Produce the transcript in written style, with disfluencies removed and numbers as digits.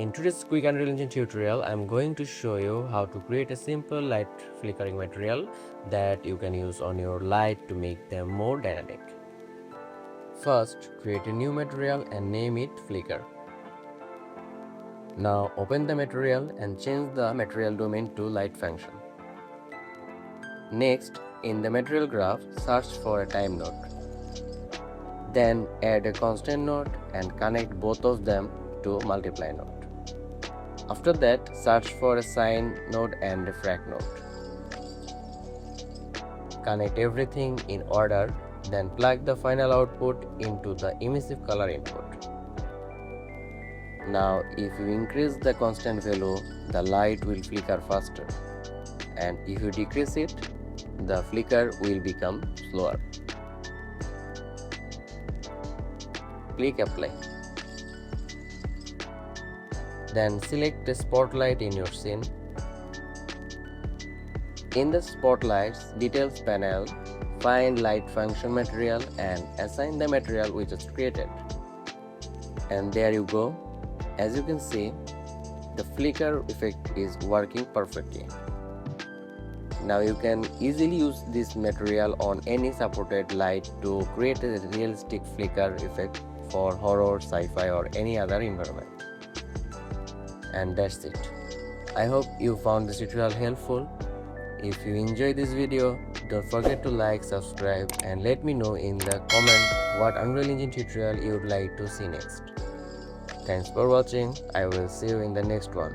In today's quick Unreal Engine tutorial, I'm going to show you how to create a simple light flickering material that you can use on your light to make them more dynamic. First, create a new material and name it Flicker. Now open the material and change the material domain to light function. Next, in the material graph, search for a time node. Then add a constant node and connect both of them to multiply node. After that, search for a sine node and a frac node. Connect everything in order, then plug the final output into the emissive color input. Now, if you increase the constant value, the light will flicker faster, and if you decrease it, the flicker will become slower. Click Apply. Then select the spotlight in your scene. In the Spotlight's Details panel, find Light Function material and assign the material we just created. And there you go. As you can see, the flicker effect is working perfectly. Now you can easily use this material on any supported light to create a realistic flicker effect for horror, sci-fi or any other environment. And that's it. I hope you found this tutorial helpful. If you enjoyed this video, don't forget to like, subscribe and let me know in the comment what Unreal Engine tutorial you would like to see next. Thanks for watching. I will see you in the next one.